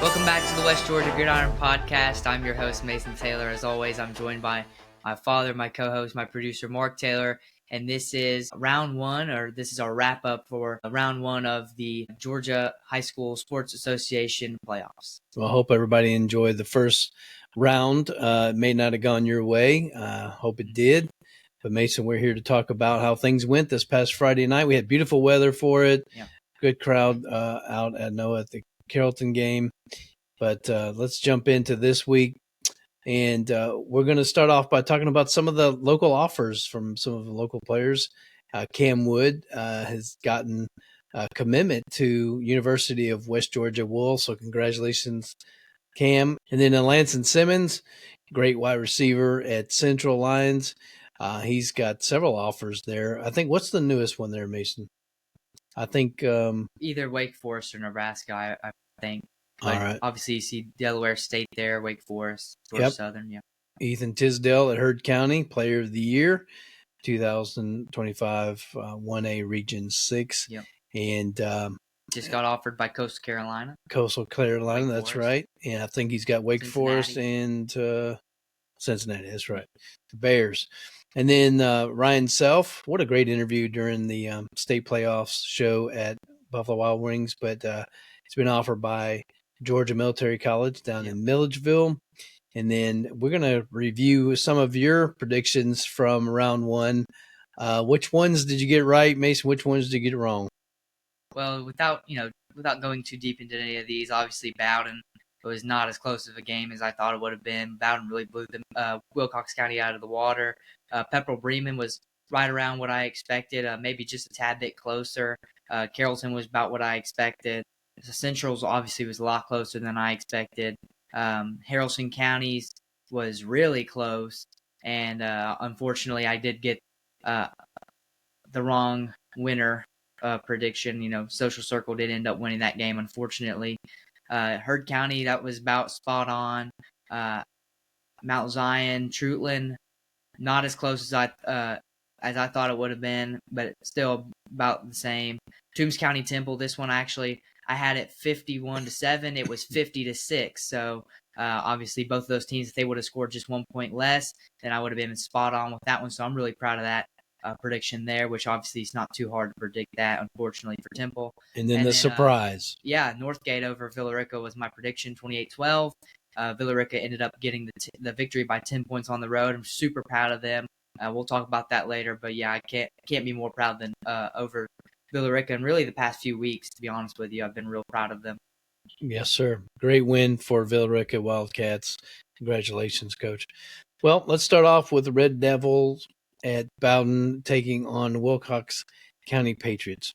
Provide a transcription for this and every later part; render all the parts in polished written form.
Welcome back to the West Georgia Gridiron Podcast. I'm your host, Mason Taylor. As always, I'm joined by my father, my co-host, my producer, Mark Taylor. And this is round one, or this is our wrap-up for round one of the Georgia High School Sports Association playoffs. Well, I hope everybody enjoyed the first round. It may not have gone your way. Hope it did. But, Mason, we're here to talk about how things went this past Friday night. We had beautiful weather for it. Yeah. Good crowd out at the Carrollton game. But let's jump into this week. And we're going to start off by talking about some of the local offers from some of the local players. Cam Wood has gotten a commitment to University of West Georgia Wool, so congratulations, Cam. And then Alanson Simmons, great wide receiver at Central Lions. He's got several offers there. I think, what's the newest one there, Mason? I think either Wake Forest or Nebraska, I think. All But right. obviously, you see Delaware State there, Wake Forest, Georgia Yep. Southern, yeah. Ethan Tisdale at Heard County, Player of the Year, 2025 1A Region 6. Yep. And Just got offered by Coastal Carolina. Coastal Carolina, Wake that's Forest. right. And I think he's got Wake Forest and Cincinnati, that's right. The Bears. And then Ryan Self, what a great interview during the state playoffs show at Buffalo Wild Wings. But it's been offered by Georgia Military College down in Milledgeville. And then we're going to review some of your predictions from round one. Which ones did you get right, Mason? Which ones did you get wrong? Well, without going too deep into any of these, obviously Bowdon was not as close of a game as I thought it would have been. Bowdon really blew Wilcox County out of the water. Pepperell Bremen was right around what I expected, maybe just a tad bit closer. Carrollton was about what I expected. So Central's obviously was a lot closer than I expected. Haralson County's was really close, and unfortunately I did get the wrong winner prediction. Social Circle did end up winning that game, unfortunately. Heard County, that was about spot on. Mount Zion, Treutlen, not as close as I thought it would have been, but still about the same. Toombs County Temple, this one actually I had it 51-7. It was 50-6. So obviously both of those teams, if they would have scored just 1 point less, then I would have been spot on with that one. So I'm really proud of that prediction there, which obviously is not too hard to predict that, unfortunately, for Temple. And then surprise. Northgate over Villarica was my prediction, 28-12. Villarica ended up getting the victory by 10 points on the road. I'm super proud of them. We'll talk about that later, but yeah, I can't be more proud than over Villarica, and really the past few weeks, to be honest with you, I've been real proud of them. Yes, sir. Great win for Villarica Wildcats. Congratulations, Coach. Well, let's start off with the Red Devils at Bowdon taking on Wilcox County Patriots.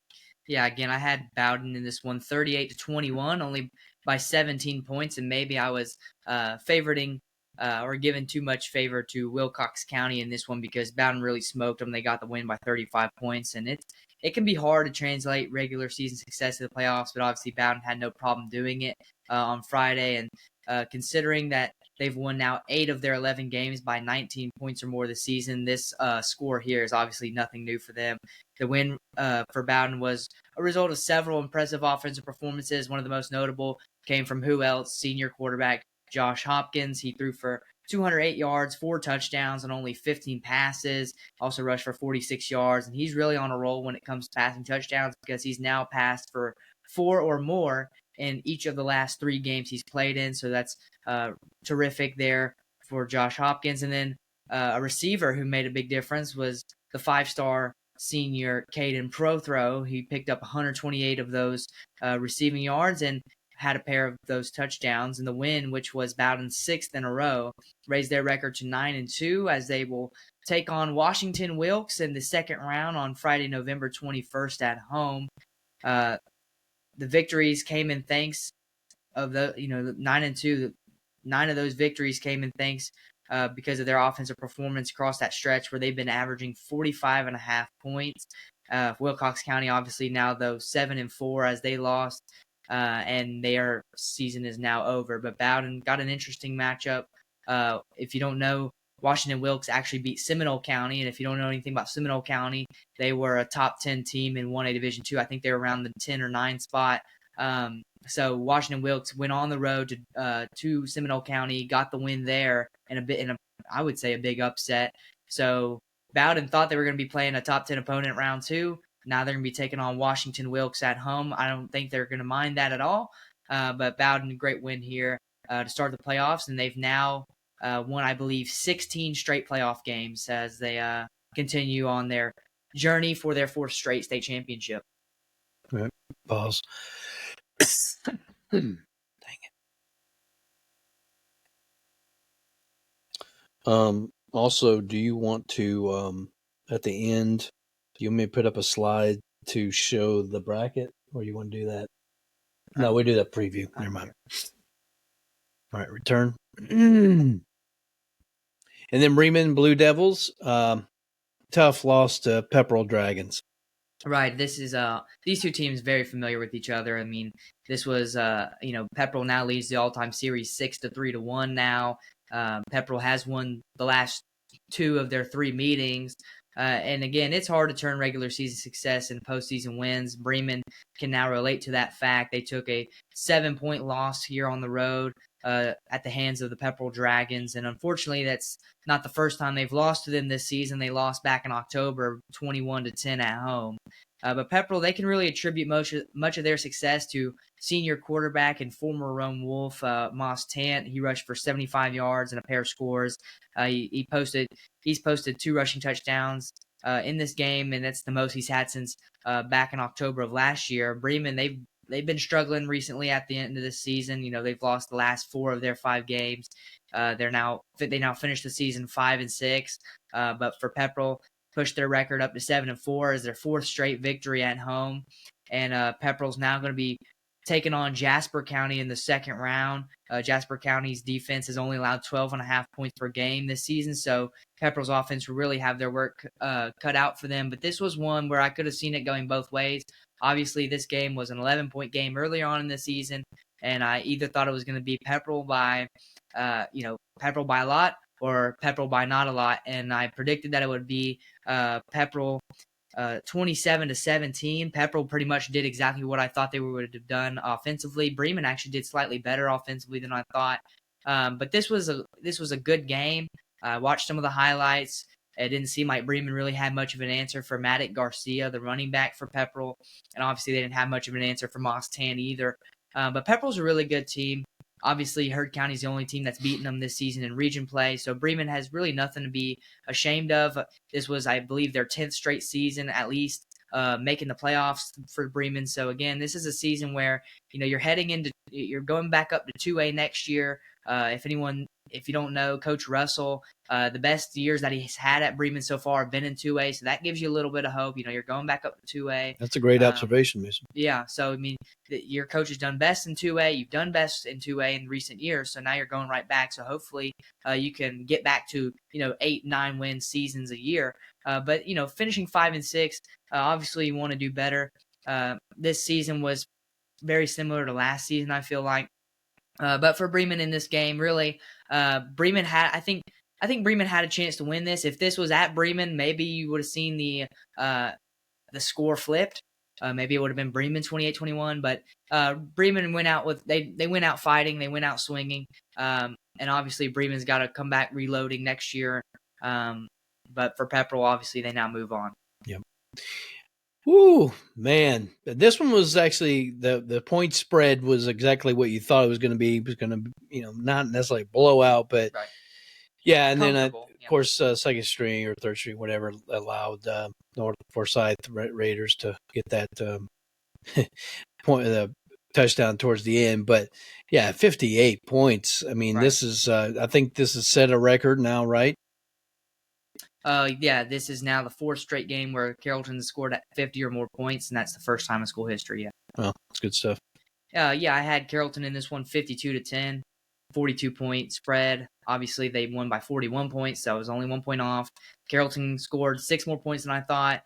Yeah, again, I had Bowdon in this one 38-21, only by 17 points, and maybe I was favoriting or giving too much favor to Wilcox County in this one because Bowdon really smoked them. They got the win by 35 points, and it can be hard to translate regular season success to the playoffs, but obviously Bowdon had no problem doing it on Friday. And considering that they've won now 8 of their 11 games by 19 points or more this season, this score here is obviously nothing new for them. The win for Bowdon was a result of several impressive offensive performances. One of the most notable came from who else? Senior quarterback Josh Hopkins. He threw for 208 yards, 4 touchdowns, and only 15 passes. Also rushed for 46 yards, and he's really on a roll when it comes to passing touchdowns because he's now passed for 4 or more in each of the last 3 games he's played in. So that's terrific there for Josh Hopkins. And then a receiver who made a big difference was the 5-star senior Caden Prothro. He picked up 128 of those receiving yards and had a pair of those touchdowns. And the win, which was Bowdon's 6th in a row, raised their record to 9-2 as they will take on Washington Wilkes in the second round on Friday, November 21st at home. The victories came in thanks of the 9-2. 9 of those victories came in thanks because of their offensive performance across that stretch where they've been averaging 45.5 points. Wilcox County, obviously now though 7-4 as they lost, and their season is now over. But Bowdon got an interesting matchup. If you don't know, Washington Wilkes actually beat Seminole County, and if you don't know anything about Seminole County, they were a top 10 team in 1A Division II. I think they were around the 10 or 9 spot. So Washington Wilkes went on the road to Seminole County, got the win there, and I would say a big upset. So Bowdon thought they were going to be playing a top 10 opponent round 2. Now they're going to be taking on Washington Wilkes at home. I don't think they're going to mind that at all. But Bowdon, great win here to start the playoffs, and they've now won, I believe, 16 straight playoff games as they continue on their journey for their 4th straight state championship. Right. Pause. Dang it. Also, do you want to, at the end, do you want me to put up a slide to show the bracket, or you want to do that? No, we do that preview. Never mind. All right, return. And then Bremen Blue Devils, tough loss to Pepperell Dragons. Right. This is these two teams very familiar with each other. I mean, this was Pepperell now leads the all-time series 6-3-1 now. Pepperell has won the last 2 of their 3 meetings. And again, it's hard to turn regular season success into postseason wins. Bremen can now relate to that fact. They took a 7-point loss here on the road at the hands of the Pepperell Dragons. And unfortunately, that's not the first time they've lost to them this season. They lost back in October, 21-10 at home. But Pepperell, they can really attribute much of their success to senior quarterback and former Rome Wolf, Moss Tant. He rushed for 75 yards and a pair of scores. He's posted 2 rushing touchdowns in this game, and that's the most he's had since back in October of last year. Bremen, they've been struggling recently at the end of this season. You know, they've lost the last 4 of their 5 games. They now finished the season 5-6. But for Pepperell, pushed their record up to 7-4 as their 4th straight victory at home. And Pepperell's now going to be taking on Jasper County in the second round. Jasper County's defense has only allowed 12.5 points per game this season, so Pepperell's offense will really have their work cut out for them. But this was one where I could have seen it going both ways. Obviously, this game was an 11-point game earlier on in the season, and I either thought it was going to be Pepperell by a lot or Pepperell by not a lot, and I predicted that it would be Pepperell 27-17. Pepperell pretty much did exactly what I thought they would have done offensively. Bremen actually did slightly better offensively than I thought. But this was a good game. I watched some of the highlights. It didn't seem like Bremen really had much of an answer for Maddox Garcia, the running back for Pepperell. And obviously they didn't have much of an answer for Moss Tan either. But Pepperell's a really good team. Obviously, Heard County's the only team that's beaten them this season in region play, so Bremen has really nothing to be ashamed of. This was, I believe, their 10th straight season, at least, making the playoffs for Bremen. So, again, this is a season where, you're going back up to 2A next year. If you don't know, Coach Russell, the best years that he's had at Bremen so far have been in 2A, so that gives you a little bit of hope. You're going back up to 2A. That's a great observation, Mason. Yeah, so, I mean, your coach has done best in 2A. You've done best in 2A in recent years, so now you're going right back. So hopefully you can get back to 8-9 win seasons a year. But finishing 5-6, obviously you want to do better. This season was very similar to last season, I feel like. But for Bremen in this game, really, Bremen had I think Bremen had a chance to win this. If this was at Bremen, maybe you would have seen the score flipped. Maybe it would have been Bremen 28-21, but Bremen went out they went out fighting, they went out swinging, and obviously Bremen's got to come back reloading next year. But for Pepperell, obviously they now move on. Yep. Woo, man! This one was actually the point spread was exactly what you thought it was going to be. It was going to, not necessarily blowout, but right. Yeah, and then of course second string or third string, whatever, allowed North Forsyth Raiders to get that point, the touchdown towards the end. But yeah, 58 points. I mean, This is I think this has set a record now, right? Yeah, this is now the 4th straight game where Carrollton scored at 50 or more points, and that's the first time in school history. Yeah. Well, that's good stuff. Yeah, I had Carrollton in this one 52-10, 42-point spread. Obviously, they won by 41 points, so it was only 1 point off. Carrollton scored 6 more points than I thought.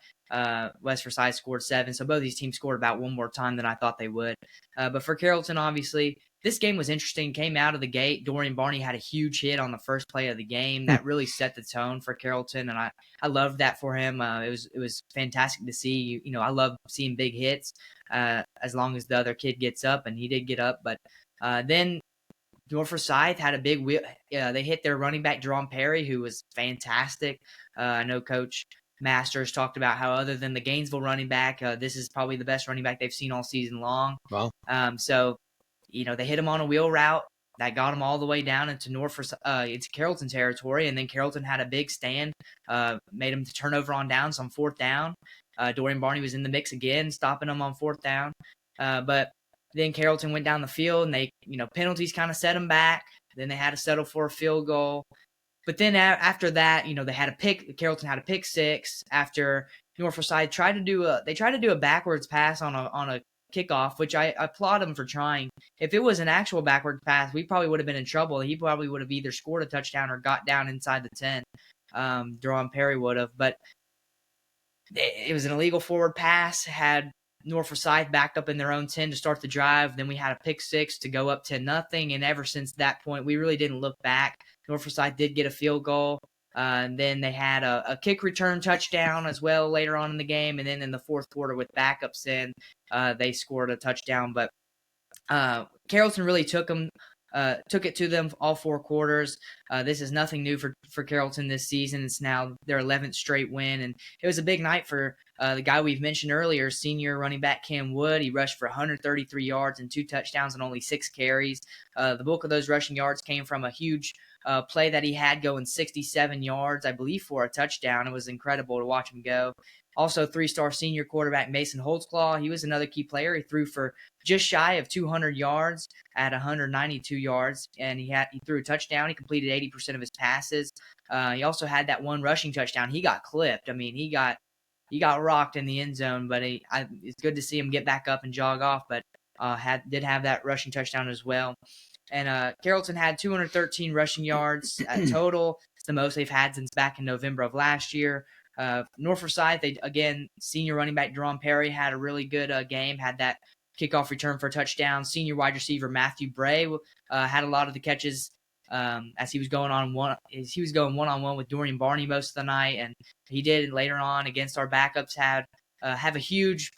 West Forsyth scored 7, so both these teams scored about 1 more time than I thought they would. But for Carrollton, obviously, this game was interesting. Came out of the gate. Dorian Barney had a huge hit on the first play of the game. That really set the tone for Carrollton, and I loved that for him. It was fantastic to see. I love seeing big hits as long as the other kid gets up, and he did get up. But then Norfolk Forsyth had a big wheel. They hit their running back, Jerome Perry, who was fantastic. I know Coach Masters talked about how other than the Gainesville running back, this is probably the best running back they've seen all season long. Wow. So, they hit him on a wheel route that got him all the way down into into Carrollton territory, and then Carrollton had a big stand, made him to turn over on downs on fourth down. Dorian Barney was in the mix again, stopping him on fourth down. But then Carrollton went down the field, and they, penalties kind of set them back. Then they had to settle for a field goal. But then after that, they had a pick. Carrollton had a pick six after Norfolk Side tried to do a backwards pass on a kickoff, which I applaud him for trying. If it was an actual backwards pass, we probably would have been in trouble. He probably would have either scored a touchdown or got down inside the 10. Jerome Perry would have, but it was an illegal forward pass. Had Norfolk Forsyth backed up in their own 10 to start the drive. Then we had a pick six to go up 10-0. And ever since that point, we really didn't look back. Norfolk Forsyth did get a field goal. And then they had a kick return touchdown as well later on in the game. And then in the fourth quarter with backups in, they scored a touchdown. But Carrollton really took it to them all four quarters. This is nothing new for Carrollton this season. It's now their 11th straight win. And it was a big night for the guy we've mentioned earlier, senior running back Cam Wood. He rushed for 133 yards and 2 touchdowns and only 6 carries. The bulk of those rushing yards came from a huge play that he had going 67 yards, I believe, for a touchdown. It was incredible to watch him go. Also, 3-star senior quarterback Mason Holtzclaw, he was another key player. He threw for just shy of 200 yards at 192 yards, and he threw a touchdown. He completed 80% of his passes. He also had that one rushing touchdown. He got clipped. I mean, he got rocked in the end zone, but it's good to see him get back up and jog off, but did have that rushing touchdown as well. And Carrollton had 213 rushing yards at total. It's the most they've had since back in November of last year. Norfolk Forsyth, senior running back Jerome Perry had a really good game, had that kickoff return for a touchdown. Senior wide receiver Matthew Bray had a lot of the catches as he was going one-on-one with Dorian Barney most of the night, and he did later on against our backups have a huge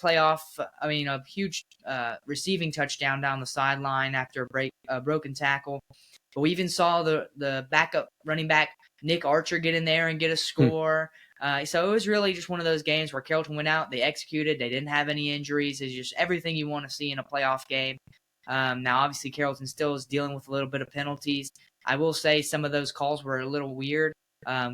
receiving touchdown down the sideline after a broken tackle. But we even saw the backup running back Nick Archer get in there and get a score. So it was really just one of those games where Carrollton went out, they executed, they didn't have any injuries. It's just everything you want to see in a playoff game. Now, obviously, Carrollton still is dealing with a little bit of penalties. I will say some of those calls were a little weird,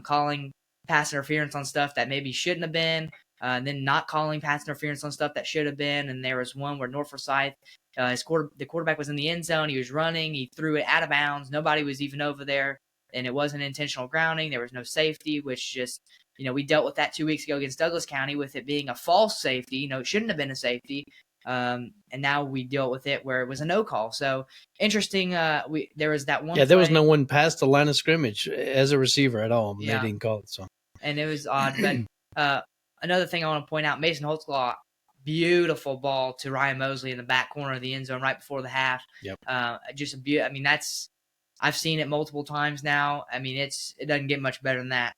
calling pass interference on stuff that maybe shouldn't have been, then not calling pass interference on stuff that should have been. And there was one where Norfolk Forsyth, the quarterback was in the end zone. He was running. He threw it out of bounds. Nobody was even over there, and it wasn't intentional grounding. There was no safety, which just – we dealt with that 2 weeks ago against Douglas County with it being a false safety. It shouldn't have been a safety. And now we dealt with it where it was a no call. So interesting. There was that one. Yeah, there was no one past the line of scrimmage as a receiver at all. Yeah. They didn't call it. So. And it was odd. But another thing I want to point out, Mason Holtzclaw, beautiful ball to Ryan Mosley in the back corner of the end zone right before the half. Yep. I've seen it multiple times now. It doesn't get much better than that.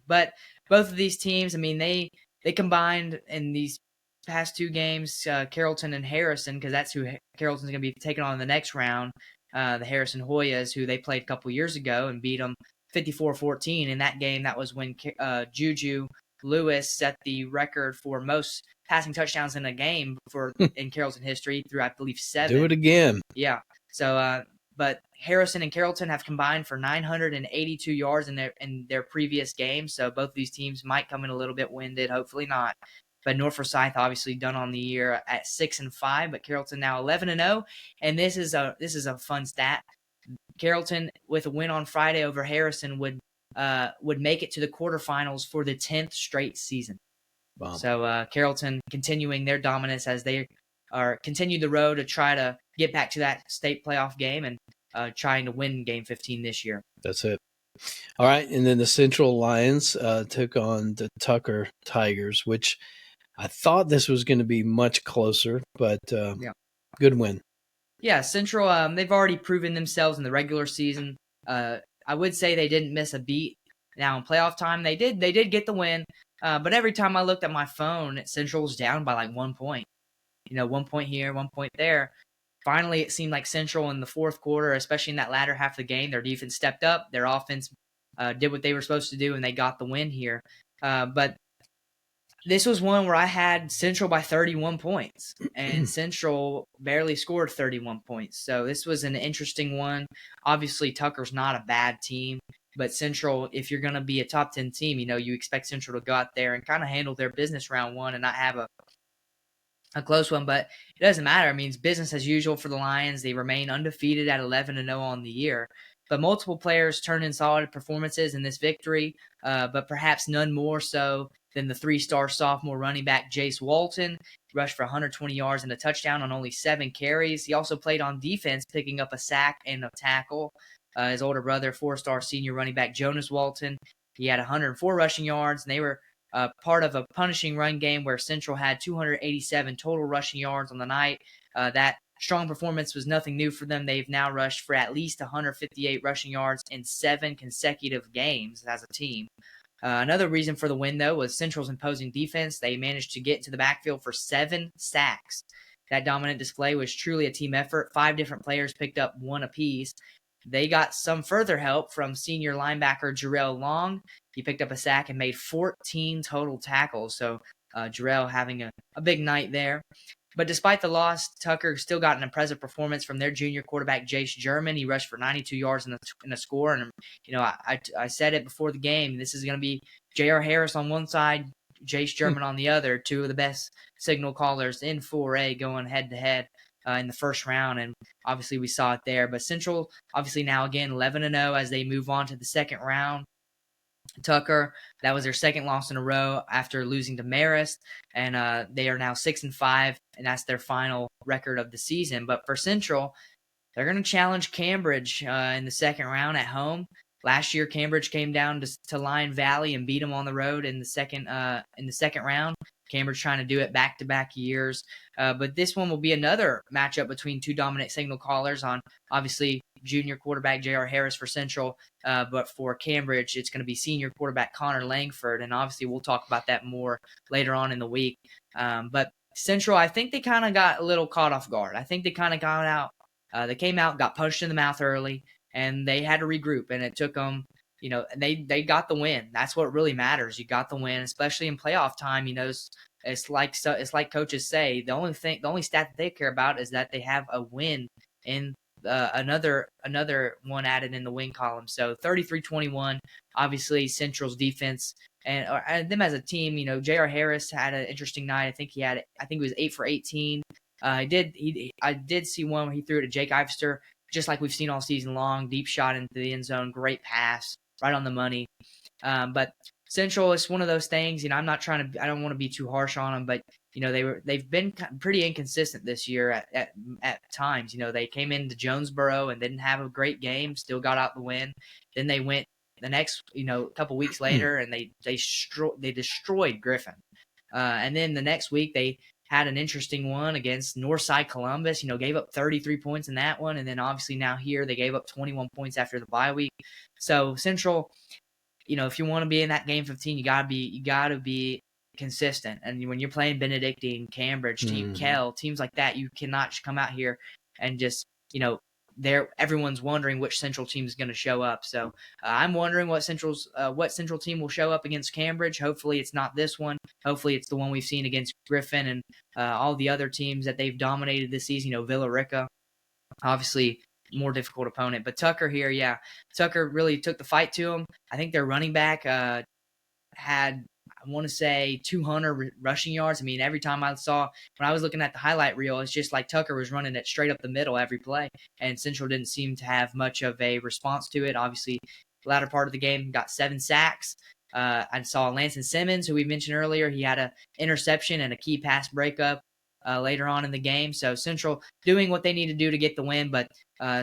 But both of these teams, they combined in these past 2 games, Carrollton and Harrison, because that's who Carrollton's going to be taking on in the next round, the Harrison Hoyas, who they played a couple years ago and beat them 54-14. In that game, that was when Juju Lewis set the record for most passing touchdowns in a game in Carrollton history through, I believe, 7. Do it again. Yeah. So, but Harrison and Carrollton have combined for 982 yards in their previous games. So both of these teams might come in a little bit winded, hopefully not. But Norfolk Forsyth obviously done on the year at 6-5, but Carrollton now 11-0. And this is a fun stat. Carrollton with a win on Friday over Harrison would make it to the quarterfinals for the 10th straight season. Wow. So Carrollton continuing their dominance as they continue the road to try to get back to that state playoff game and trying to win Game 15 this year. That's it. All right, and then the Central Lions took on the Tucker Tigers, which I thought this was going to be much closer, but good win. Yeah, Central, they've already proven themselves in the regular season. I would say they didn't miss a beat. Now in playoff time, they did get the win. But every time I looked at my phone, Central's down by like 1 point. 1 point here, 1 point there. Finally, it seemed like Central in the fourth quarter, especially in that latter half of the game, their defense stepped up, their offense did what they were supposed to do, and they got the win here. But this was one where I had Central by 31 points, and Central barely scored 31 points. So this was an interesting one. Obviously, Tucker's not a bad team, but Central, if you're going to be a top 10 team, you expect Central to go out there and kind of handle their business round one and not have a close one, but it doesn't matter. It means business as usual for the Lions. They remain undefeated at 11-0 on the year. But multiple players turned in solid performances in this victory, but perhaps none more so than the three-star sophomore running back Jace Walton. He rushed for 120 yards and a touchdown on only 7 carries. He also played on defense, picking up a sack and a tackle. His older brother, 4-star senior running back Jonas Walton, he had 104 rushing yards, and they were part of a punishing run game where Central had 287 total rushing yards on the night. That strong performance was nothing new for them. They've now rushed for at least 158 rushing yards in 7 consecutive games as a team. Another reason for the win, though, was Central's imposing defense. They managed to get into the backfield for 7 sacks. That dominant display was truly a team effort. 5 different players picked up 1 apiece. They got some further help from senior linebacker Jarrell Long. He picked up a sack and made 14 total tackles. So Jarrell having a big night there. But despite the loss, Tucker still got an impressive performance from their junior quarterback, Jace German. He rushed for 92 yards in a score. And, I said it before the game. This is going to be J.R. Harris on one side, Jace German on the other, 2 of the best signal callers in 4A going head-to-head in the first round. And obviously we saw it there. But Central, obviously now again 11-0 as they move on to the second round. Tucker, that was their second loss in a row after losing to Marist, and they are now 6-5, and that's their final record of the season. But for Central, they're going to challenge Cambridge in the second round at home. Last year, Cambridge came down to Lion Valley and beat them on the road in the second round. Cambridge trying to do it back-to-back years. But this one will be another matchup between 2 dominant signal callers on, obviously, junior quarterback J.R. Harris for Central. But for Cambridge, it's going to be senior quarterback Connor Langford. And obviously, we'll talk about that more later on in the week. But Central, I think they kind of got a little caught off guard. I think they kind of got out. They came out, got punched in the mouth early, and they had to regroup. And it took them, they got the win. That's what really matters. You got the win, especially in playoff time. It's like coaches say. The only stat that they care about is that they have a win in another one added in the win column. So 33-21. Obviously, Central's defense and them as a team. J.R. Harris had an interesting night. I think he was 8 for 18. I did see one where he threw it to Jake Ivester, just like we've seen all season long. Deep shot into the end zone, great pass, right on the money. But Central is one of those things. I don't want to be too harsh on them, but they've been pretty inconsistent this year at times. They came into Jonesboro and didn't have a great game, still got out the win. Then they went the next couple weeks later and they destroyed Griffin. And then the next week they had an interesting one against Northside Columbus, gave up 33 points in that one. And then obviously now here they gave up 21 points after the bye week. So Central, if you want to be in that game 15, you gotta be consistent. And when you're playing Benedictine, Cambridge, Team Kell, teams like that, you cannot come out here and just, everyone's wondering which Central team is going to show up. So I'm wondering what Central team will show up against Cambridge. Hopefully it's not this one. Hopefully it's the one we've seen against Griffin and all the other teams that they've dominated this season. Villa Rica, obviously more difficult opponent. But Tucker here, yeah, Tucker really took the fight to him. I think their running back had, I want to say, 200 rushing yards. Every time when I was looking at the highlight reel, it's just like Tucker was running it straight up the middle every play, and Central didn't seem to have much of a response to it. Obviously, the latter part of the game got 7 sacks. I saw Alanson Simmons, who we mentioned earlier. He had an interception and a key pass breakup later on in the game. So Central doing what they need to do to get the win, but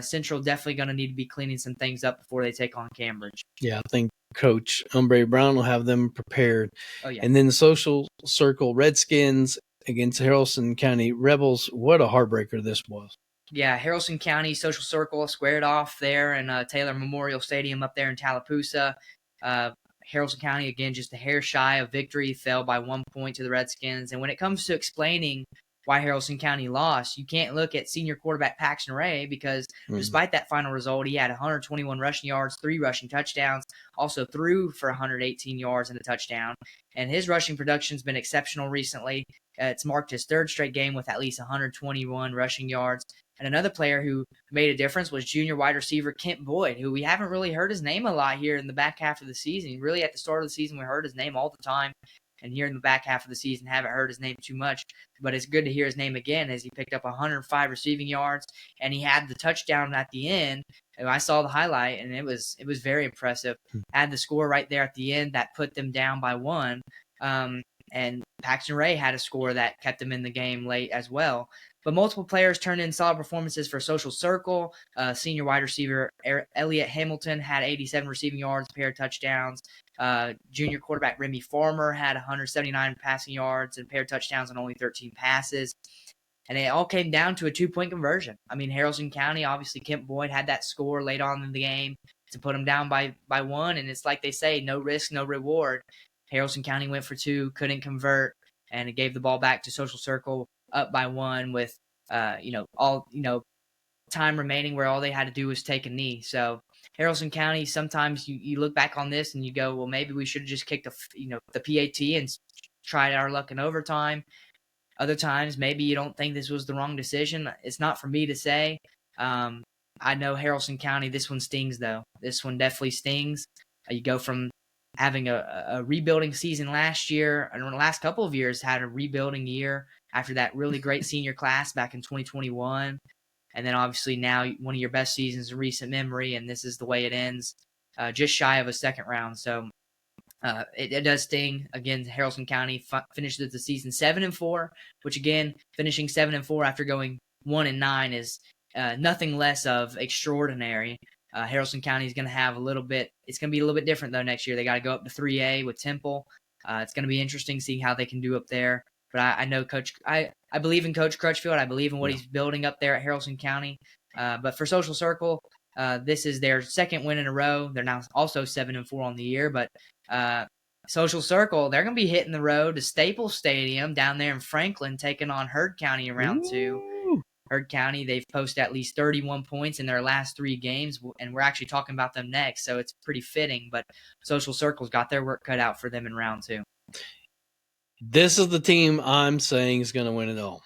Central definitely going to need to be cleaning some things up before they take on Cambridge. Yeah, I think Coach Umbre Brown will have them prepared. Oh, yeah. And then the Social Circle Redskins against Haralson County Rebels. What a heartbreaker this was. Yeah, Haralson County Social Circle squared off there in Taylor Memorial Stadium up there in Tallapoosa. Uh, Haralson County, again, just a hair shy of victory, fell by 1 point to the Redskins. And when it comes to explaining why Haralson County lost, you can't look at senior quarterback Paxton Ray because despite that final result, he had 121 rushing yards, 3 rushing touchdowns, also threw for 118 yards and a touchdown. And his rushing production's been exceptional recently. It's marked his 3rd straight game with at least 121 rushing yards. And another player who made a difference was junior wide receiver Kent Boyd, who we haven't really heard his name a lot here in the back half of the season. Really, at the start of the season, we heard his name all the time. And here in the back half of the season, haven't heard his name too much. But it's good to hear his name again as he picked up 105 receiving yards. And he had the touchdown at the end. And I saw the highlight, and it was very impressive. Had the score right there at the end that put them down by 1. And Paxton Ray had a score that kept them in the game late as well. But multiple players turned in solid performances for Social Circle. Senior wide receiver Elliott Hamilton had 87 receiving yards, a pair of touchdowns. Junior quarterback Remy Farmer had 179 passing yards and a pair of touchdowns on only 13 passes. And it all came down to a 2-point conversion. I mean, Haralson County, obviously Kent Boyd had that score late on in the game to put them down by 1. And it's like they say, no risk, no reward. Haralson County went for 2, couldn't convert, and it gave the ball back to Social Circle up by 1 with, time remaining where all they had to do was take a knee. So Haralson County, sometimes you look back on this and you go, well, maybe we should have just kicked the PAT and tried our luck in overtime. Other times, maybe you don't think this was the wrong decision. It's not for me to say. I know Haralson County, this one stings, though. This one definitely stings. You go from having a rebuilding season last year, and the last couple of years had a rebuilding year after that really great senior class back in 2021. And then obviously now one of your best seasons in recent memory, and this is the way it ends, just shy of a second round. So it does sting. Again, Haralson County finished the season 7-4, which again, finishing 7-4 after going 1-9 is nothing less of extraordinary. Haralson County is going to have it's going to be a little bit different though next year. They got to go up to 3A with Temple. It's going to be interesting to see how they can do up there. But I know I believe in Coach Crutchfield. I believe in what he's building up there at Haralson County. But for Social Circle, this is their 2nd win in a row. They're now also 7-4 on the year. But Social Circle, they're going to be hitting the road to Staples Stadium down there in Franklin, taking on Heard County in round 2. Heard County, they've posted at least 31 points in their last 3 games, and we're actually talking about them next, so it's pretty fitting. But Social Circle's got their work cut out for them in round 2. This is the team I'm saying is going to win it all.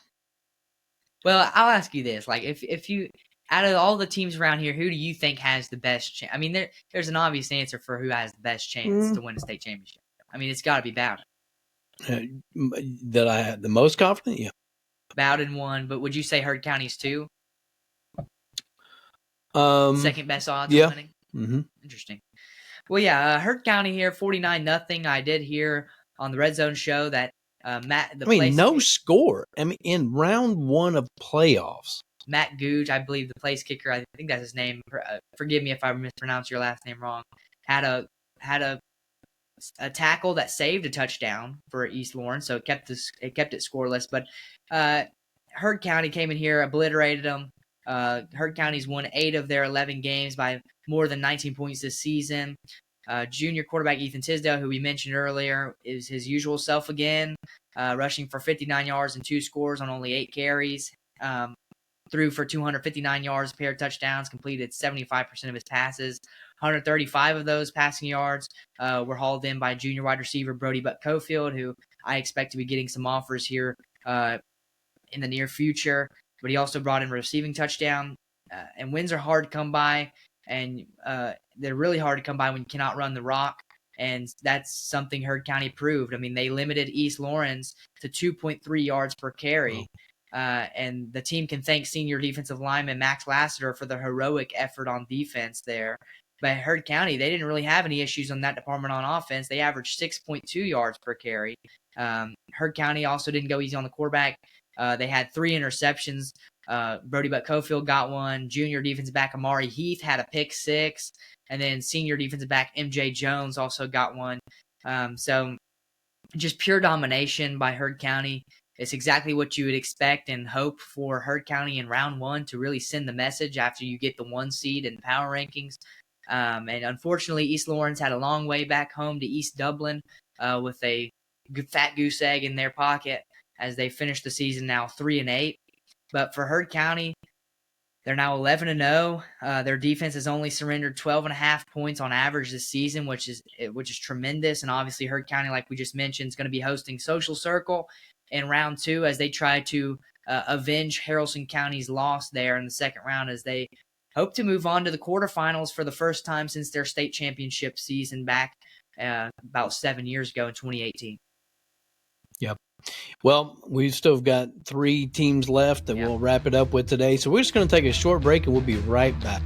Well, I'll ask you this: like, if you out of all the teams around here, who do you think has the best chance? I mean, there's an obvious answer for who has the best chance to win a state championship. I mean, it's got to be Bowdon. That I had the most confident, yeah. Bowdon won, but would you say Heard County's 2? Second best odds of winning? Mm-hmm. Interesting. Well, yeah, Heard County here, 49-0. I did hear on the Red Zone show that no score. I mean, in round 1 of playoffs. Matt Googe, I believe the place kicker, I think that's his name. Forgive me if I mispronounce your last name wrong. Had a tackle that saved a touchdown for East Lawrence, so it kept it scoreless. But Heard County came in here, obliterated them. Heard County's won 8 of their 11 games by more than 19 points this season. Junior quarterback Ethan Tisdale, who we mentioned earlier, is his usual self again, rushing for 59 yards and 2 scores on only 8 carries. Threw for 259 yards, a pair of touchdowns, completed 75% of his passes. 135 of those passing yards were hauled in by junior wide receiver Brody Buck-Cofield, who I expect to be getting some offers here in the near future. But he also brought in a receiving touchdown. And wins are hard to come by, and they're really hard to come by when you cannot run the rock. And that's something Heard County proved. I mean, they limited East Lawrence to 2.3 yards per carry. And the team can thank senior defensive lineman Max Lassiter for the heroic effort on defense there. But Heard County, they didn't really have any issues on that department on offense. They averaged 6.2 yards per carry. Heard County also didn't go easy on the quarterback. They had 3 interceptions. Brody Buck-Cofield got one. Junior defensive back Amari Heath had a pick 6. And then senior defensive back MJ Jones also got one. So just pure domination by Heard County. it's exactly what you would expect and hope for Heard County in round one to really send the message after you get the 1 seed in power rankings. And unfortunately, East Lawrence had a long way back home to East Dublin with a fat goose egg in their pocket as they finished the season now 3-8. But for Heard County, they're now 11-0. Their defense has only surrendered 12.5 points on average this season, which is tremendous. And obviously, Heard County, like we just mentioned, is going to be hosting Social Circle in round two as they try to avenge Haralson County's loss there in the second round, as they hope to move on to the quarterfinals for the first time since their state championship season back about 7 years ago in 2018. Yep. Well, we've still got 3 teams left that we'll wrap it up with today. So we're just going to take a short break and we'll be right back.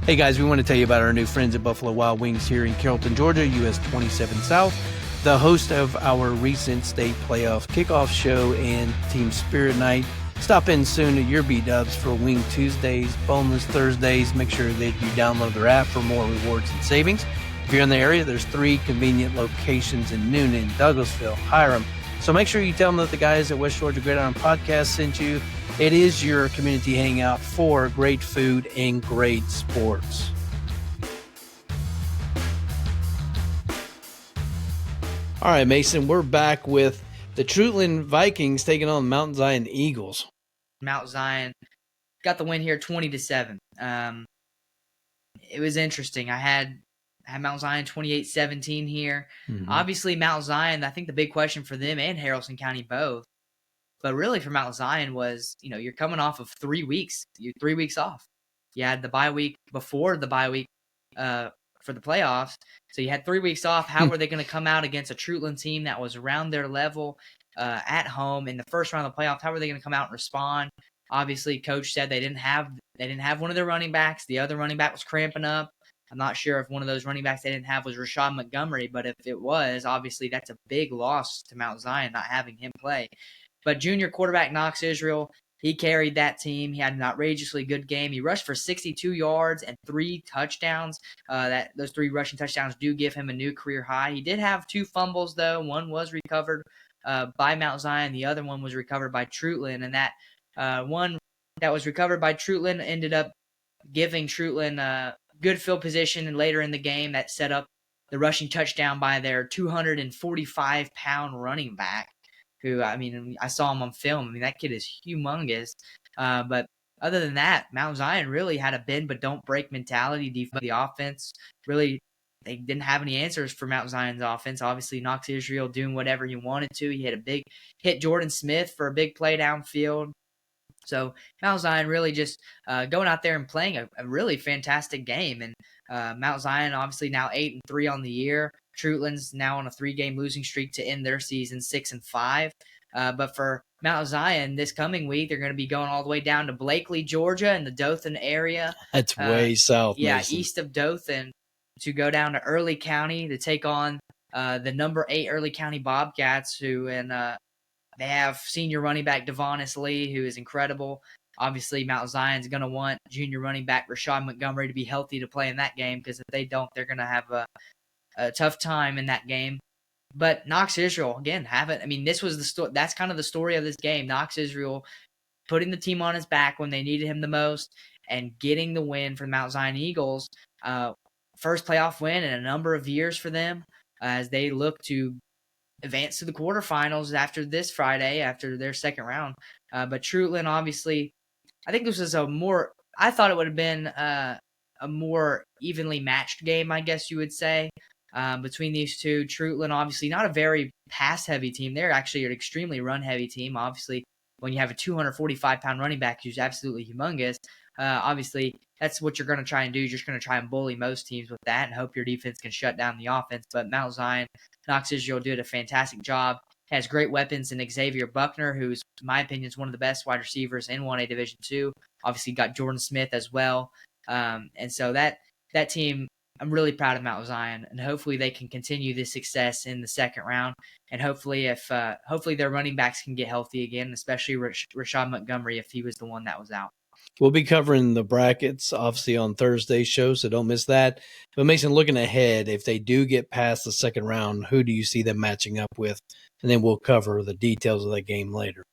Hey guys, we want to tell you about our new friends at Buffalo Wild Wings here in Carrollton, Georgia, US 27 South, the host of our recent state playoff kickoff show and Team Spirit Night. Stop in soon at your B-Dubs for Wing Tuesdays, Boneless Thursdays. Make sure that you download their app for more rewards and savings. If you're in the area, there's 3 convenient locations in Noonan, Douglasville, Hiram. So make sure you tell them that the guys at West Georgia Gridiron Podcast sent you. It is your community hangout for great food and great sports. All right, Mason, we're back with the Treutlen Vikings taking on Mount Zion Eagles. Mount Zion got the win here 20-7. It was interesting. I had Mount Zion 28-17 here. Mm-hmm. Obviously, Mount Zion, I think the big question for them and Haralson County both, but really for Mount Zion was, you're coming off of 3 weeks. You're 3 weeks off. You had the bye week before the bye week for the playoffs. So you had 3 weeks off. How were they going to come out against a Treutlen team that was around their level at home in the first round of the playoffs? How were they going to come out and respond? Obviously, coach said they didn't have one of their running backs. The other running back was cramping up. I'm not sure if one of those running backs they didn't have was Rashad Montgomery, but if it was, obviously that's a big loss to Mount Zion not having him play. But junior quarterback Knox Israel, he carried that team. He had an outrageously good game. He rushed for 62 yards and 3 touchdowns. Those 3 rushing touchdowns do give him a new career high. He did have 2 fumbles, though. One was recovered by Mount Zion. The other one was recovered by Treutlen. And that one that was recovered by Treutlen ended up giving Treutlen good field position and later in the game that set up the rushing touchdown by their 245-pound running back, who, I saw him on film. That kid is humongous. But other than that, Mount Zion really had a bend but don't break mentality. The offense, really, they didn't have any answers for Mount Zion's offense. Obviously, Knox Israel doing whatever he wanted to. He hit Jordan Smith for a big play downfield. So Mount Zion really just going out there and playing a really fantastic game. And Mount Zion obviously now 8-3 on the year. Treutlen's now on a 3-game losing streak to end their season 6-5. But for Mount Zion this coming week, they're going to be going all the way down to Blakely, Georgia, in the Dothan area. That's way south. Yeah, Mason. East of Dothan, to go down to Early County to take on the number 8 Early County Bobcats, who they have senior running back Devonis Lee, who is incredible. Obviously, Mount Zion's going to want junior running back Rashad Montgomery to be healthy to play in that game, because if they don't, they're going to have a tough time in that game. But Knox Israel, again, this was the story. That's kind of the story of this game. Knox Israel putting the team on his back when they needed him the most and getting the win for the Mount Zion Eagles. First playoff win in a number of years for them as they look to advance to the quarterfinals after this Friday, after their second round. But Treutlen, obviously, I think this was I thought it would have been a more evenly matched game, I guess you would say, between these two. Treutlen, obviously, not a very pass-heavy team. They're actually an extremely run-heavy team. Obviously, when you have a 245-pound running back who's absolutely humongous, obviously, that's what you're going to try and do. You're just going to try and bully most teams with that and hope your defense can shut down the offense. But Mount Zion, Knox Israel did a fantastic job. Has great weapons in Xavier Buckner, who's, in my opinion, is one of the best wide receivers in 1A Division II. Obviously, got Jordan Smith as well. And so that team, I'm really proud of Mount Zion, and hopefully they can continue this success in the second round. And hopefully hopefully their running backs can get healthy again, especially Rashad Montgomery if he was the one that was out. We'll be covering the brackets, obviously, on Thursday's show, so don't miss that. But Mason, looking ahead, if they do get past the second round, who do you see them matching up with? And then we'll cover the details of that game later.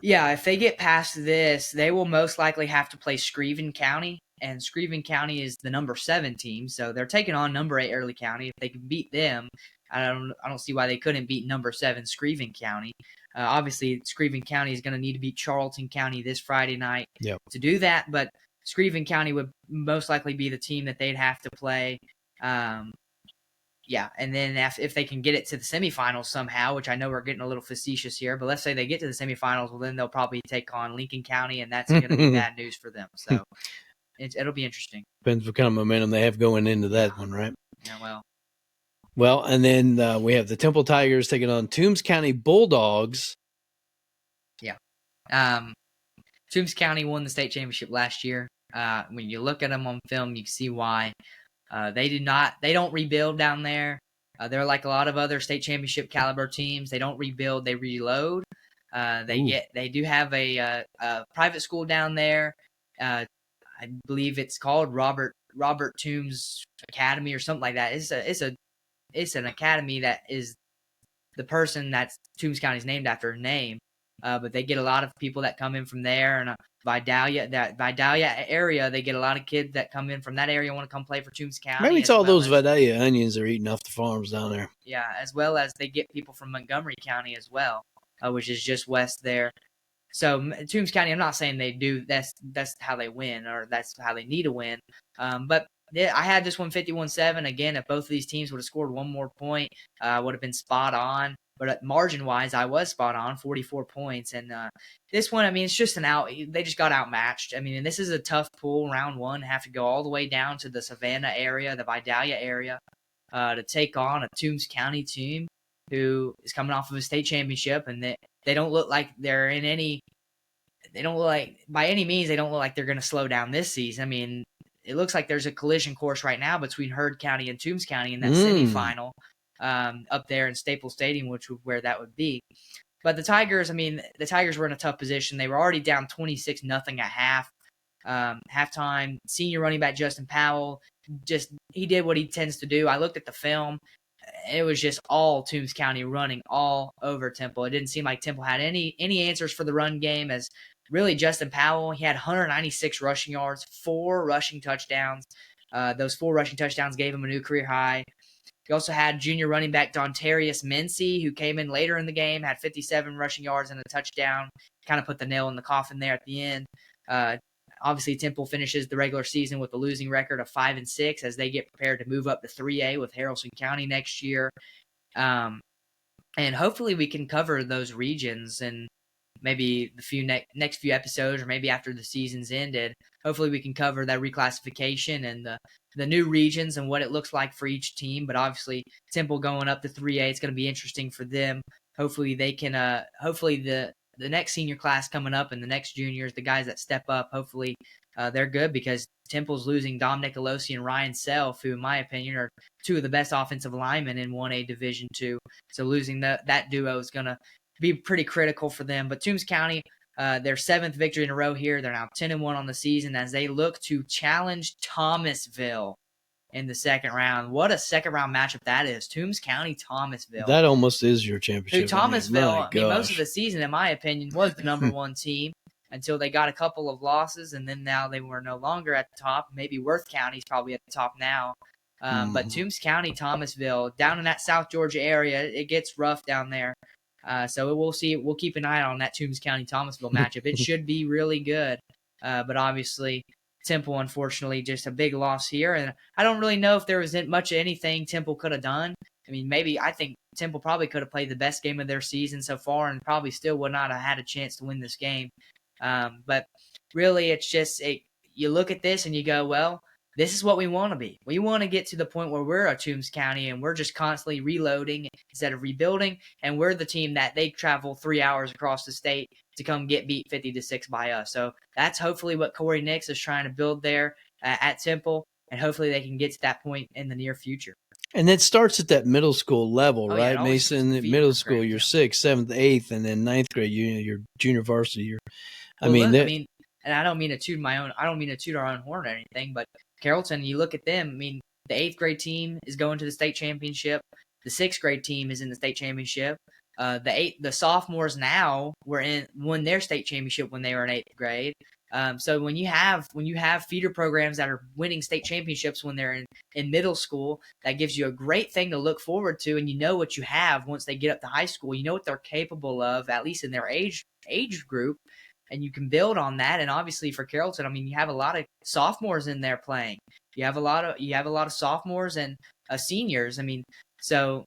Yeah, if they get past this, they will most likely have to play Screven County, and Screven County is the number 7 team, so they're taking on number 8 Early County. If they can beat them, I don't see why they couldn't beat number 7 Screven County. Obviously, Screven County is going to need to beat Charlton County this Friday night to do that, but Screven County would most likely be the team that they'd have to play. Yeah, and then if they can get it to the semifinals somehow, which I know we're getting a little facetious here, but let's say they get to the semifinals, well, then they'll probably take on Lincoln County, and that's going to be bad news for them. So it'll be interesting. Depends what kind of momentum they have going into that one, right? Yeah, well, and then we have the Temple Tigers taking on Toombs County Bulldogs. Yeah. Toombs County won the state championship last year. When you look at them on film, you can see why. They don't rebuild down there. They're like a lot of other state championship caliber teams. They don't rebuild, they reload. They do have a private school down there. I believe it's called Robert Toombs Academy or something like that. It's an academy that is the person that Toombs County is named after his name. But they get a lot of people that come in from there, and Vidalia area, they get a lot of kids that come in from that area and want to come play for Toombs County. Maybe it's all those Vidalia onions are eating off the farms down there. Yeah, as well as they get people from Montgomery County as well, which is just west there. So Toombs County, I'm not saying they do. That's how they win, or that's how they need to win. But yeah, I had this one 51-7. Again, if both of these teams would have scored one more point, would have been spot on. But margin-wise, I was spot on, 44 points. And this one, I mean, it's just they just got outmatched. I mean, and this is a tough pool, round one, have to go all the way down to the Savannah area, the Vidalia area, to take on a Toombs County team who is coming off of a state championship, and they don't look like they're in any – they don't look like – by any means, they don't look like they're going to slow down this season. I mean, it looks like there's a collision course right now between Heard County and Toombs County in that semifinal. Up there in Staples Stadium, where that would be. But the Tigers were in a tough position. They were already down 26-0 at half. Halftime, senior running back Justin Powell, he did what he tends to do. I looked at the film. It was just all Toombs County running all over Temple. It didn't seem like Temple had any answers for the run game, as really Justin Powell, he had 196 rushing yards, 4 rushing touchdowns. Those 4 rushing touchdowns gave him a new career high. You also had junior running back Dontarius Mincy, who came in later in the game, had 57 rushing yards and a touchdown, kind of put the nail in the coffin there at the end. Obviously, Temple finishes the regular season with a losing record of 5-6 as they get prepared to move up to 3A with Haralson County next year. And hopefully we can cover those regions and maybe the next few episodes, or maybe after the season's ended. Hopefully we can cover that reclassification and the new regions and what it looks like for each team. But obviously Temple going up to 3A, it's going to be interesting for them. Hopefully they can hopefully the next senior class coming up and the next juniors, the guys that step up, hopefully they're good, because Temple's losing Dom Nicolosi and Ryan Self, who in my opinion are 2 of the best offensive linemen in 1A Division II. So losing that duo is going to be pretty critical for them. But Toombs County, their 7th victory in a row here. They're now 10-1 on the season as they look to challenge Thomasville in the second round. What a second round matchup that is. Toombs County, Thomasville. That almost is your championship. Thomasville, most of the season, in my opinion, was the number 1 team until they got a couple of losses, and then now they were no longer at the top. Maybe Worth County's probably at the top now. But Toombs County, Thomasville, down in that South Georgia area, it gets rough down there. So we'll see. We'll keep an eye on that Toombs County Thomasville matchup. It should be really good. But obviously, Temple, unfortunately, just a big loss here. And I don't really know if there was much of anything Temple could have done. I mean, I think Temple probably could have played the best game of their season so far and probably still would not have had a chance to win this game. But really, it's just you look at this and you go, well, this is what we want to be. We want to get to the point where we're a Toombs County and we're just constantly reloading instead of rebuilding, and we're the team that they travel 3 hours across the state to come get beat 50-6 by us. So that's hopefully what Corey Nix is trying to build there at Temple, and hopefully they can get to that point in the near future. And it starts at that middle school level, right, yeah, Mason? At middle school, grade, you're 6th, 7th, 8th, and then 9th grade, your junior varsity. I mean, and I don't mean to toot our own horn or anything, but Carrollton, you look at them. I mean, the 8th grade team is going to the state championship. The 6th grade team is in the state championship. The sophomores now won their state championship when they were in 8th grade. So when you have feeder programs that are winning state championships when they're in middle school, that gives you a great thing to look forward to, and you know what you have once they get up to high school. You know what they're capable of, at least in their age group, and you can build on that. And obviously for Carrollton, I mean, you have a lot of sophomores in there playing. You have a lot of sophomores and seniors. I mean, so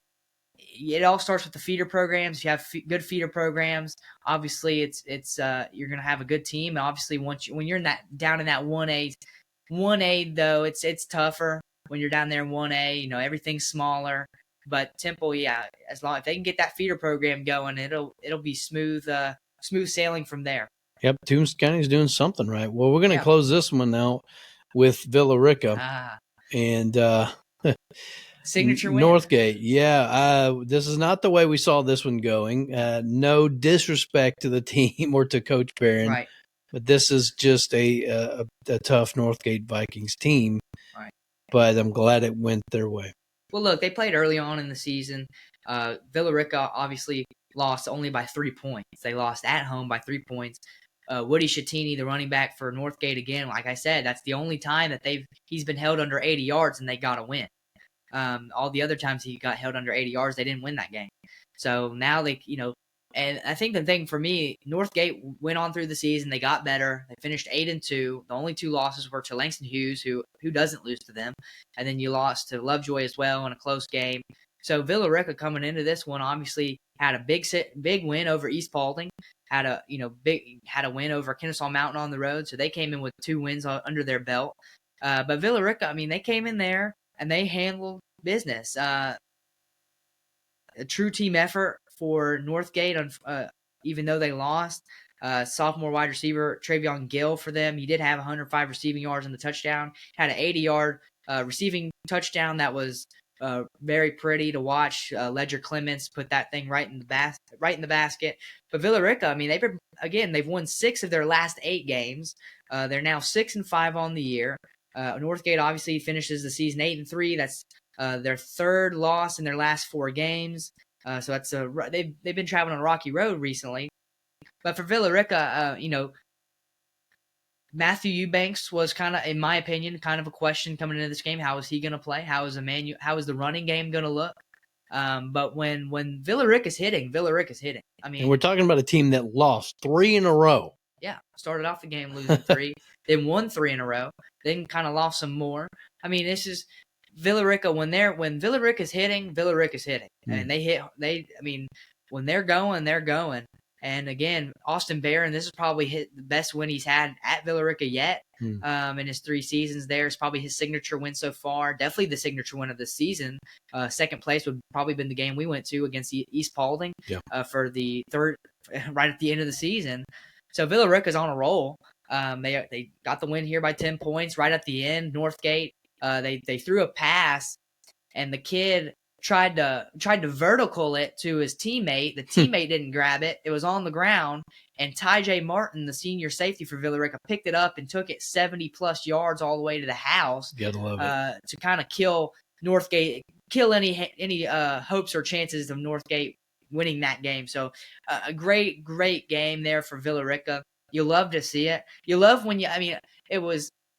it all starts with the feeder programs. You have good feeder programs. Obviously, it's you're going to have a good team. And obviously, when you're down in that 1A though, it's tougher when you're down there in 1A. You know, everything's smaller. But Temple, yeah, as long if they can get that feeder program going, it'll be smooth sailing from there. Yep, Toombs County's doing something right. Well, we're going to close this one out with Villa Rica and signature win. Northgate. Yeah, this is not the way we saw this one going. No disrespect to the team or to Coach Barron, right? But this is just a tough Northgate Vikings team. Right. But I'm glad it went their way. Well, look, they played early on in the season. Villa Rica obviously lost only by 3 points. They lost at home by 3 points. Woody Shattini, the running back for Northgate, again, like I said, that's the only time that he's been held under 80 yards and they got a win. All the other times he got held under 80 yards, they didn't win that game. So now and I think the thing for me, Northgate went on through the season. They got better. They finished 8-2. The only 2 losses were to Langston Hughes, who doesn't lose to them, and then you lost to Lovejoy as well in a close game. So Villa Rica coming into this one obviously had a big win over East Paulding. Had a win over Kennesaw Mountain on the road. So they came in with 2 wins under their belt. But Villa Rica, I mean, they came in there and they handled business. A true team effort for Northgate, even though they lost. Sophomore wide receiver Travion Gill for them. He did have 105 receiving yards and the touchdown. Had an 80-yard receiving touchdown that was very pretty to watch. Ledger Clements put that thing right in the basket. But Villa Rica, I mean, they've won 6 of their last 8 games. They're now 6-5 on the year. Northgate obviously finishes the season 8-3. That's their 3rd loss in their last 4 games. So that's they've been traveling on a rocky road recently. But for Villa Rica, Matthew Eubanks was kind of, in my opinion, kind of a question coming into this game. How is he going to play? How is the running game going to look? But when Villa Rica is hitting, Villa Rica is hitting. I mean, and we're talking about a team that lost 3 in a row. Yeah, started off the game losing 3, then won 3 in a row, then kind of lost some more. I mean, this is Villa Rica when Villa Rica is hitting, Villa Rica is hitting, and when they're going, they're going. And again, Austin Barron, this is probably the best win he's had at Villa Rica yet. In his 3 seasons there. It's probably his signature win so far. Definitely the signature win of the season. Second place would probably been the game we went to against East Paulding for the 3rd, right at the end of the season. So Villa Rica's on a roll. They got the win here by 10 points right at the end. Northgate, they threw a pass, and the kid tried to vertical it to his teammate. The teammate didn't grab it. It was on the ground, and Ty J. Martin, the senior safety for Villa Rica, picked it up and took it 70-plus yards all the way to the house. Gotta love it. To kind of kill Northgate, kill any hopes or chances of Northgate winning that game. So a great game there for Villa Rica. You love to see it. You love when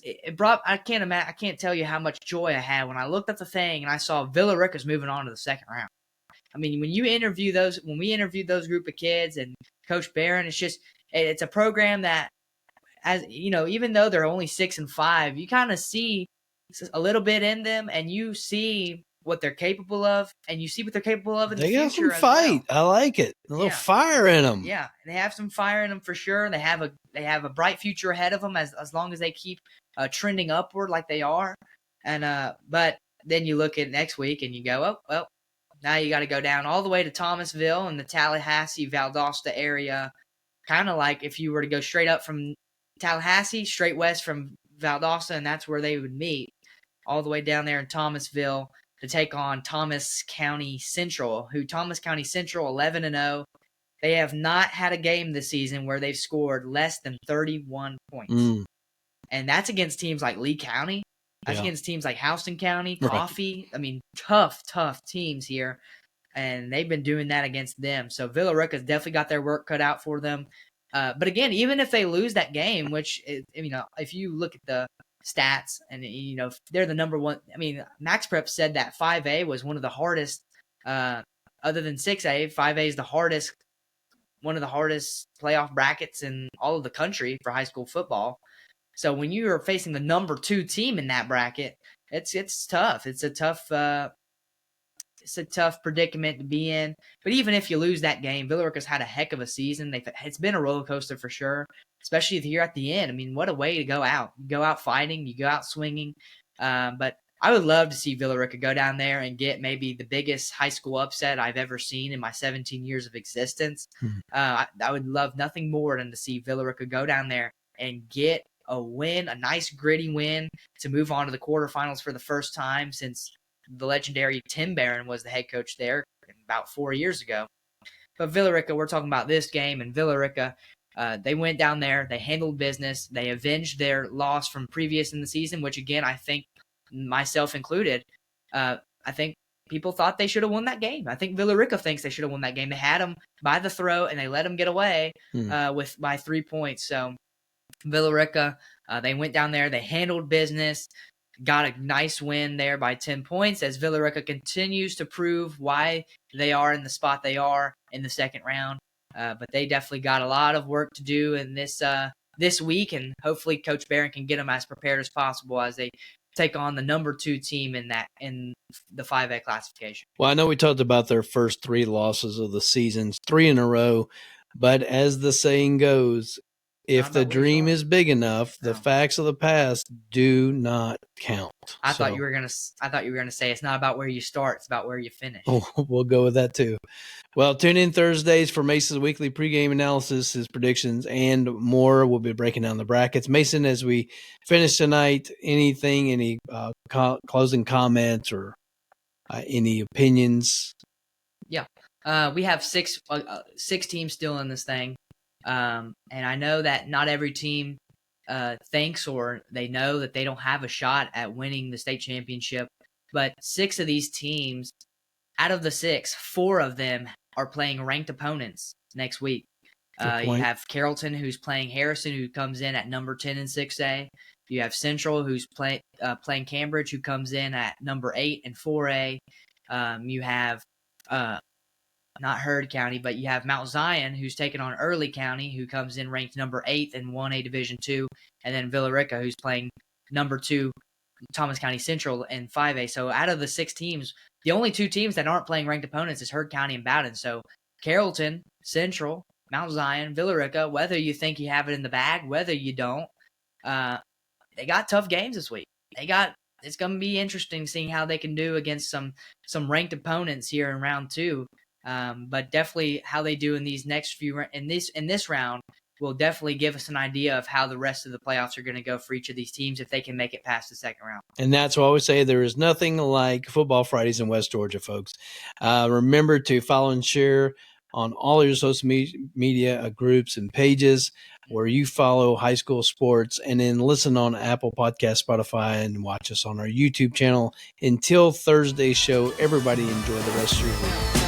it brought, I can't tell you how much joy I had when I looked at the thing and I saw Villa Rica's moving on to the 2nd round. I mean, when we interviewed those group of kids and Coach Barron, it's a program that, as you know, even though they're only 6-5, you kind of see a little bit in them, and you see what they're capable of, and you see what they're capable of in the future. They got some fight. Well. I like it. A little fire in them. Yeah, they have some fire in them for sure. They have a bright future ahead of them as long as they keep trending upward like they are. And but then you look at next week and you go, oh well, now you got to go down all the way to Thomasville and the Tallahassee, Valdosta area, kind of like if you were to go straight up from Tallahassee, straight west from Valdosta, and that's where they would meet, all the way down there in Thomasville to take on Thomas County Central, 11-0. They have not had a game this season where they've scored less than 31 points. And that's against teams like Lee County. That's against teams like Haralson County, Coffee. Right. I mean, tough teams here. And they've been doing that against them. So Villa Rica's definitely got their work cut out for them. But again, even if they lose that game, which, if you look at the stats and, they're the number one. I mean, Max Prep said that 5A was one of the hardest, other than 6A, 5A is one of the hardest playoff brackets in all of the country for high school football. So when you are facing the number 2 team in that bracket, it's tough. It's a tough predicament to be in. But even if you lose that game, Villa Rica's had a heck of a season. It's been a roller coaster for sure, especially here at the end. I mean, what a way to go out. You go out fighting, you go out swinging. But I would love to see Villa Rica go down there and get maybe the biggest high school upset I've ever seen in my 17 years of existence. I would love nothing more than to see Villa Rica go down there and get a win, a nice gritty win to move on to the quarterfinals for the first time since the legendary Tim Barron was the head coach there about 4 years ago. But Villa Rica, we're talking about this game, and Villa Rica, they went down there, they handled business, they avenged their loss from previous in the season, which again, I think, myself included, I think people thought they should have won that game. I think Villa Rica thinks they should have won that game. They had them by the throat, and they let them get away by 3 points. So Villa Rica, they went down there, they handled business, got a nice win there by 10 points as Villa Rica continues to prove why they are in the spot they are in the second round. But they definitely got a lot of work to do in this week, and hopefully Coach Barron can get them as prepared as possible as they take on the number 2 team in the 5A classification. Well, I know we talked about their first 3 losses of the seasons, 3 in a row, but as the saying goes, if the dream is big enough, the facts of the past do not count. I thought you were gonna say it's not about where you start; it's about where you finish. We'll go with that too. Well, tune in Thursdays for Mason's weekly pregame analysis, his predictions, and more. We'll be breaking down the brackets. Mason, as we finish tonight, any closing comments or any opinions? Yeah, we have six teams still in this thing. And I know that not every team thinks or they know that they don't have a shot at winning the state championship. But 6 of these teams, out of the 6, 4 of them are playing ranked opponents next week. You have Carrollton, who's playing Harrison, who comes in at number 10 in 6A. You have Central, who's playing Cambridge, who comes in at number 8 in 4A. You have not Heard County, but you have Mount Zion, who's taking on Early County, who comes in ranked number 8 in 1A Division II, and then Villa Rica, who's playing number 2 Thomas County Central in 5A. So out of the 6 teams, the only 2 teams that aren't playing ranked opponents is Heard County and Bowdon. So Carrollton, Central, Mount Zion, Villa Rica, whether you think you have it in the bag, whether you don't, they got tough games this week. It's going to be interesting seeing how they can do against some ranked opponents here in round 2. But definitely how they do in these next few in this round will definitely give us an idea of how the rest of the playoffs are going to go for each of these teams if they can make it past the second round. And that's why I always say there is nothing like Football Fridays in West Georgia, folks. Remember to follow and share on all your social media groups and pages where you follow high school sports, and then listen on Apple Podcasts, Spotify, and watch us on our YouTube channel. Until Thursday's show, everybody enjoy the rest of your week.